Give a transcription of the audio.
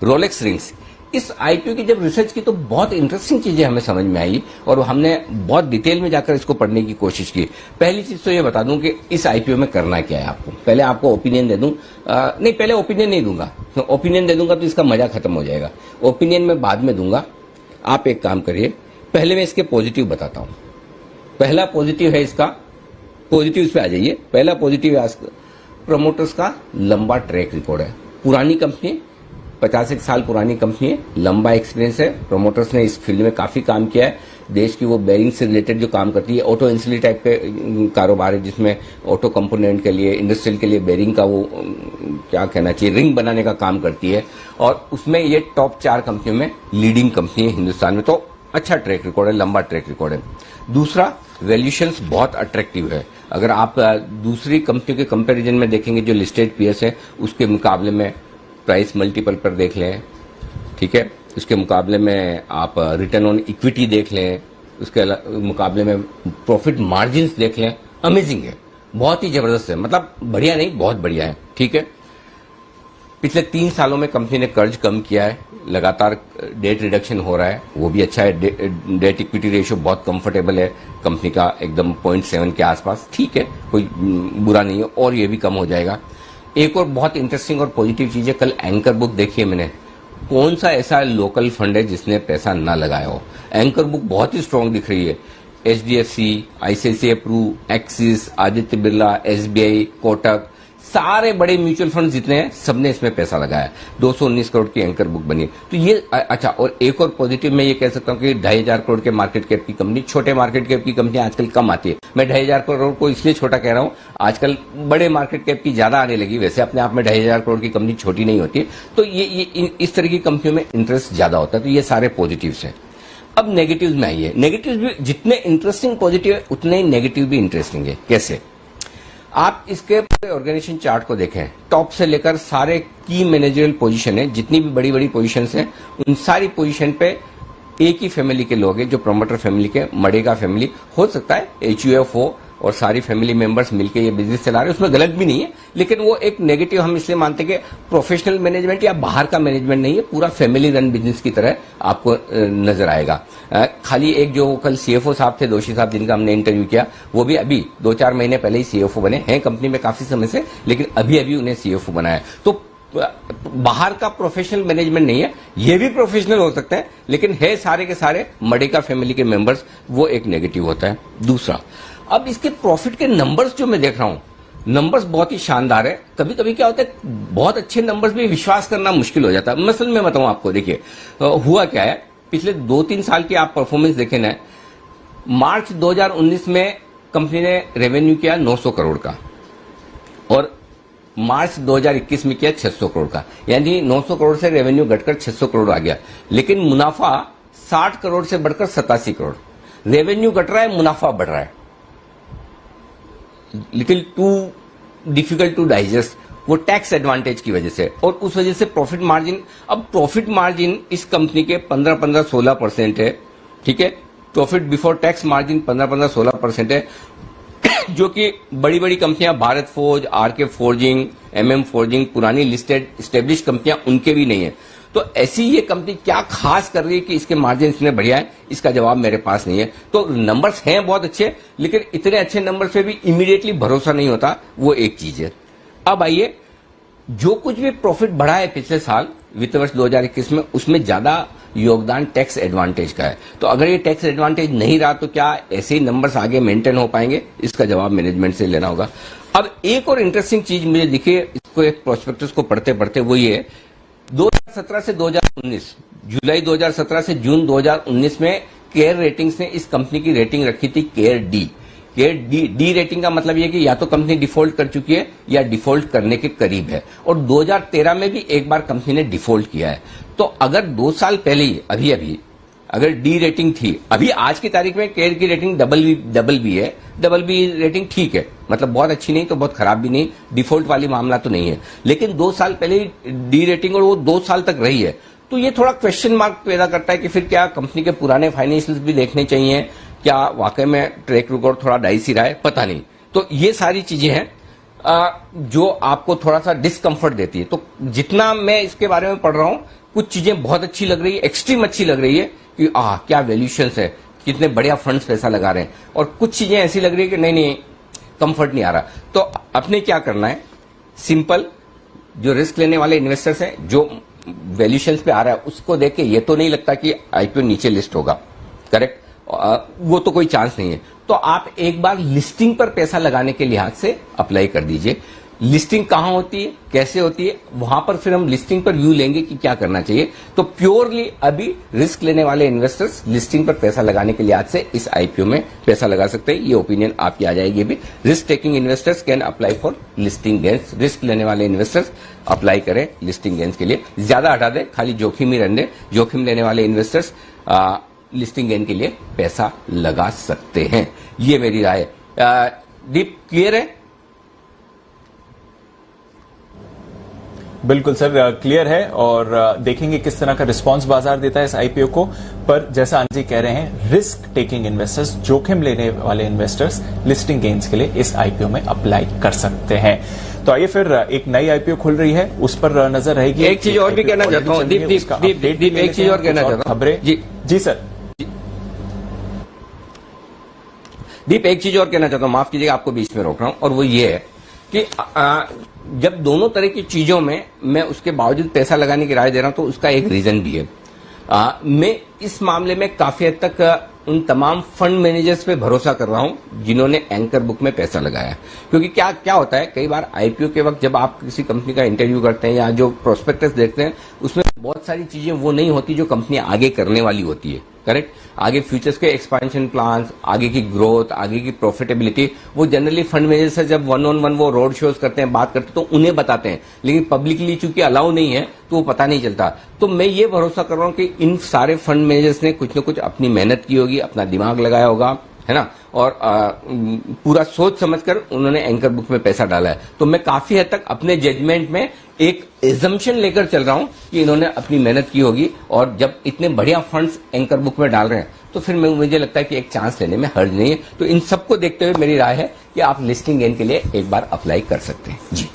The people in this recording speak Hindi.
Rolex rings. इस आईपीओ की जब रिसर्च की तो बहुत इंटरेस्टिंग चीजें हमें समझ में आई और हमने बहुत डिटेल में जाकर इसको पढ़ने की कोशिश की। पहली चीज तो ये बता दूं कि इस आईपीओ में करना क्या है आपको। पहले आपको ओपिनियन दे दूं, नहीं पहले ओपिनियन नहीं दूंगा, तो ओपिनियन दे दूंगा तो इसका मजा खत्म हो जाएगा। ओपिनियन में बाद में दूंगा। आप एक काम करिए, पहले मैं इसके पॉजिटिव बताता हूं। पहला पॉजिटिव है इसका, पॉजिटिव पे आ जाइए। पहला पॉजिटिव है प्रमोटर्स का लंबा ट्रैक रिकॉर्ड है। पुरानी कंपनी, 50 साल पुरानी कंपनी है, लंबा एक्सपीरियंस है। प्रमोटर्स ने इस फील्ड में काफी काम किया है। देश की वो बेरिंग से रिलेटेड जो काम करती है, ऑटो इंसुलेटर टाइप के कारोबार है जिसमें ऑटो कंपोनेंट के लिए, इंडस्ट्रियल के लिए बेरिंग का वो क्या कहना चाहिए, रिंग बनाने का काम करती है और उसमें ये टॉप 4 कंपनियों में लीडिंग कंपनी है हिंदुस्तान में। तो अच्छा ट्रैक रिकॉर्ड है, लंबा ट्रैक रिकॉर्ड है। दूसरा, वैल्यूएशंस बहुत अट्रैक्टिव है। अगर आप दूसरी कंपनियों के कंपैरिजन में देखेंगे जो लिस्टेड पीएस है उसके मुकाबले में प्राइस मल्टीपल पर देख लें, ठीक है, उसके मुकाबले में आप रिटर्न ऑन इक्विटी देख लें, उसके मुकाबले में प्रॉफिट मार्जिन्स देख लें, अमेजिंग है, बहुत ही जबरदस्त है। मतलब बढ़िया नहीं, बहुत बढ़िया है, ठीक है। पिछले 3 सालों में कंपनी ने कर्ज कम किया है, लगातार डेट रिडक्शन हो रहा है, वो भी अच्छा है। डेट इक्विटी रेशियो बहुत कंफर्टेबल है कंपनी का, एकदम 0.7 के आसपास, ठीक है, कोई बुरा नहीं है और ये भी कम हो जाएगा। एक और बहुत इंटरेस्टिंग और पॉजिटिव चीज है, कल एंकर बुक देखी है मैंने। कौन सा ऐसा लोकल फंड है जिसने पैसा ना लगाया हो? एंकर बुक बहुत ही स्ट्रांग दिख रही है। HDFC, ICICI Pru, Axis, Aditya Birla, SBI, Kotak, सारे बड़े म्यूचुअल फंड जितने हैं सबने इसमें पैसा लगाया। 219 करोड़ की एंकर बुक बनी। तो ये अच्छा, और एक और पॉजिटिव मैं ये कह सकता हूँ कि 2,500 करोड़ के मार्केट कैप की कंपनी, छोटे मार्केट कैप की कंपनी आजकल कम आती है। मैं 2,500 करोड़ को इसलिए छोटा कह रहा हूँ, आजकल बड़े मार्केट कैप की ज्यादा आने लगी। वैसे अपने आप में 2,500 करोड़ की कंपनी छोटी नहीं होती, तो ये इस तरह की कंपनियों में इंटरेस्ट ज्यादा होता है। तो ये सारे पॉजिटिव्स हैं। अब नेगेटिव्स में आइए। नेगेटिव्स भी जितने इंटरेस्टिंग पॉजिटिव है उतने ही नेगेटिव भी इंटरेस्टिंग है। कैसे? आप इसके पूरे ऑर्गेनाइजेशन चार्ट को देखें, टॉप से लेकर सारे की मैनेजरियल पोजीशन है, जितनी भी बड़ी बड़ी पोजीशंस हैं, उन सारी पोजीशन पे एक ही फैमिली के लोग हैं, जो प्रमोटर फैमिली के, मडेगा फैमिली। हो सकता है HUF हो और सारी फैमिली मेंबर्स मिलकर ये बिजनेस चला रहे हैं, उसमें गलत भी नहीं है, लेकिन वो एक नेगेटिव हम इसलिए मानते हैं कि प्रोफेशनल मैनेजमेंट या बाहर का मैनेजमेंट नहीं है, पूरा फैमिली रन बिजनेस की तरह आपको नजर आएगा। खाली एक जो कल CFO साहब थे, दोषी साहब, जिनका हमने इंटरव्यू किया, वो भी अभी 2-4 महीने पहले ही CFO बने हैं कंपनी में काफी समय से, लेकिन अभी उन्हें CFO बनाया। तो बाहर का प्रोफेशनल मैनेजमेंट नहीं है, ये भी प्रोफेशनल हो सकते हैं, लेकिन है सारे के सारे मडेगा फैमिली के मेंबर्स, वो एक नेगेटिव होता है। दूसरा, अब इसके प्रॉफिट के नंबर्स जो मैं देख रहा हूं, नंबर्स बहुत ही शानदार है। कभी कभी क्या होता है, बहुत अच्छे नंबर्स भी विश्वास करना मुश्किल हो जाता है। मसलन मैं बताऊं आपको, देखिए हुआ क्या है, पिछले 2-3 साल की आप परफॉर्मेंस देखें ना, मार्च 2019 में कंपनी ने रेवेन्यू किया 900 करोड़ का और मार्च 2021 में किया 600 करोड़ का, यानी 900 करोड़ से रेवेन्यू घटकर 600 करोड़ आ गया। लेकिन मुनाफा 60 करोड़ से बढ़कर 87 करोड़। रेवेन्यू घट रहा है, मुनाफा बढ़ रहा है। Little too difficult to digest, वो टैक्स एडवांटेज की वजह से, और उस वजह से प्रॉफिट मार्जिन, अब प्रॉफिट मार्जिन इस कंपनी के 15-16% है, ठीक है। प्रॉफिट बिफोर टैक्स मार्जिन 15-16% है, जो कि बड़ी बड़ी कंपनियां, Bharat forge, RK forging, MM forging, पुरानी लिस्टेड स्टेब्लिश कंपनियां, उनके भी नहीं है। तो ऐसी ये कंपनी क्या खास कर रही है कि इसके मार्जिन इतने बढ़िया है, इसका जवाब मेरे पास नहीं है। तो नंबर्स हैं बहुत अच्छे, लेकिन इतने अच्छे नंबर्स पे भी इमीडिएटली भरोसा नहीं होता, वो एक चीज है। अब आइए, जो कुछ भी प्रॉफिट बढ़ा है पिछले साल वित्त वर्ष 2021 में, उसमें ज्यादा योगदान टैक्स एडवांटेज का है। तो अगर ये टैक्स एडवांटेज नहीं रहा तो क्या ऐसे ही नंबर्स आगे मेंटेन हो पाएंगे? इसका जवाब मैनेजमेंट से लेना होगा। अब एक और इंटरेस्टिंग चीज मुझे दिखी, इसको एक प्रोस्पेक्टस को पढ़ते पढ़ते, वो ये 2017 से 2019, जुलाई 2017 से जून 2019 में केयर रेटिंग्स ने इस कंपनी की रेटिंग रखी थी care D. Care D rating का मतलब यह कि या तो कंपनी डिफॉल्ट कर चुकी है या डिफॉल्ट करने के करीब है, और 2013 में भी एक बार कंपनी ने डिफॉल्ट किया है। तो अगर 2 साल पहले ही अभी अगर डी रेटिंग थी, अभी आज की तारीख में केयर की रेटिंग डबल बी है। डबल बी रेटिंग ठीक है, मतलब बहुत अच्छी नहीं तो बहुत खराब भी नहीं, डिफॉल्ट वाली मामला तो नहीं है, लेकिन 2 साल पहले डी रेटिंग और वो 2 साल तक रही है। तो ये थोड़ा क्वेश्चन मार्क पैदा करता है कि फिर क्या कंपनी के पुराने फाइनेंशियल्स भी देखने चाहिए, क्या वाकई में ट्रैक रिकॉर्ड थोड़ा डाइसी रहा है, पता नहीं। तो ये सारी चीजें हैं जो आपको थोड़ा सा डिस्कम्फर्ट देती है। तो जितना मैं इसके बारे में पढ़ रहा हूं, कुछ चीजें बहुत अच्छी लग रही है, एक्सट्रीम अच्छी लग रही है कि क्या वैल्यूएशंस है, कितने बढ़िया फंड्स पैसा लगा रहे हैं, और कुछ चीजें ऐसी लग रही है कि नहीं कंफर्ट नहीं आ रहा। तो अपने क्या करना है, सिंपल, जो रिस्क लेने वाले इन्वेस्टर्स हैं, जो वैल्यूएशंस पे आ रहा है उसको देख के ये तो नहीं लगता कि आईपीओ नीचे लिस्ट होगा, करेक्ट, वो तो कोई चांस नहीं है, तो आप एक बार लिस्टिंग पर पैसा लगाने के लिहाज से अप्लाई कर दीजिए। लिस्टिंग कहां होती है, कैसे होती है, वहां पर फिर हम लिस्टिंग पर व्यू लेंगे कि क्या करना चाहिए। तो प्योरली अभी रिस्क लेने वाले इन्वेस्टर्स लिस्टिंग पर पैसा लगाने के लिहाज से इस आईपीओ में पैसा लगा सकते हैं। ये ओपिनियन आपकी आ जाएगी। भी risk taking investors can apply for listing gains. Risk लेने वाले इन्वेस्टर्स अप्लाई करें लिस्टिंग गेन्स के लिए, ज्यादा हटा दें, खाली जोखिम ही रहने। जोखिम लेने वाले इन्वेस्टर्स लिस्टिंग गेन के लिए पैसा लगा सकते हैं। ये मेरी राय है। दीप, क्लियर है? बिल्कुल सर, क्लियर है, और देखेंगे किस तरह का रिस्पांस बाजार देता है इस आईपीओ को। पर जैसा अंजी कह रहे हैं, रिस्क टेकिंग इन्वेस्टर्स, जोखिम लेने वाले इन्वेस्टर्स लिस्टिंग गेन्स के लिए इस आईपीओ में अप्लाई कर सकते हैं। तो आइए फिर एक नई आईपीओ खुल रही है, उस पर नजर रहेगी। एक चीज और भी कहना चाहता हूँ दीप, एक चीज और कहना चाहता हूँ। खबरें जी सर। दीप, एक चीज और कहना चाहता हूँ, माफ कीजिएगा आपको बीच में रोक रहा हूं, और वो ये है कि जब दोनों तरह की चीजों में मैं उसके बावजूद पैसा लगाने की राय दे रहा हूं तो उसका एक रीजन भी है। मैं इस मामले में काफी हद तक उन तमाम फंड मैनेजर्स पे भरोसा कर रहा हूं जिन्होंने एंकर बुक में पैसा लगाया। क्योंकि क्या होता है, कई बार आईपीओ के वक्त जब आप किसी कंपनी का इंटरव्यू करते हैं या जो प्रोस्पेक्टस देखते हैं, उसमें बहुत सारी चीजें वो नहीं होती जो कंपनी आगे करने वाली होती है, करेक्ट। आगे फ्यूचर्स के एक्सपेंशन प्लान्स, आगे की ग्रोथ, आगे की प्रॉफिटेबिलिटी, वो जनरली फंड मैनेजर से जब 1-on-1 वो रोड शोज करते हैं, बात करते हैं, तो उन्हें बताते हैं। लेकिन पब्लिकली चूंकि अलाउ नहीं है तो वो पता नहीं चलता। तो मैं ये भरोसा कर रहा हूं कि इन सारे फंड मैनेजर्स ने कुछ न कुछ अपनी मेहनत की होगी, अपना दिमाग लगाया होगा, है ना, और पूरा सोच समझकर उन्होंने एंकर बुक में पैसा डाला है। तो मैं काफी हद तक अपने जजमेंट में एक एजम्पशन लेकर चल रहा हूं कि इन्होंने अपनी मेहनत की होगी, और जब इतने बढ़िया फंड्स एंकर बुक में डाल रहे हैं तो फिर मुझे लगता है कि एक चांस लेने में हर्ज नहीं है। तो इन सबको देखते हुए मेरी राय है कि आप लिस्टिंग गेन के लिए एक बार अप्लाई कर सकते हैं। जी।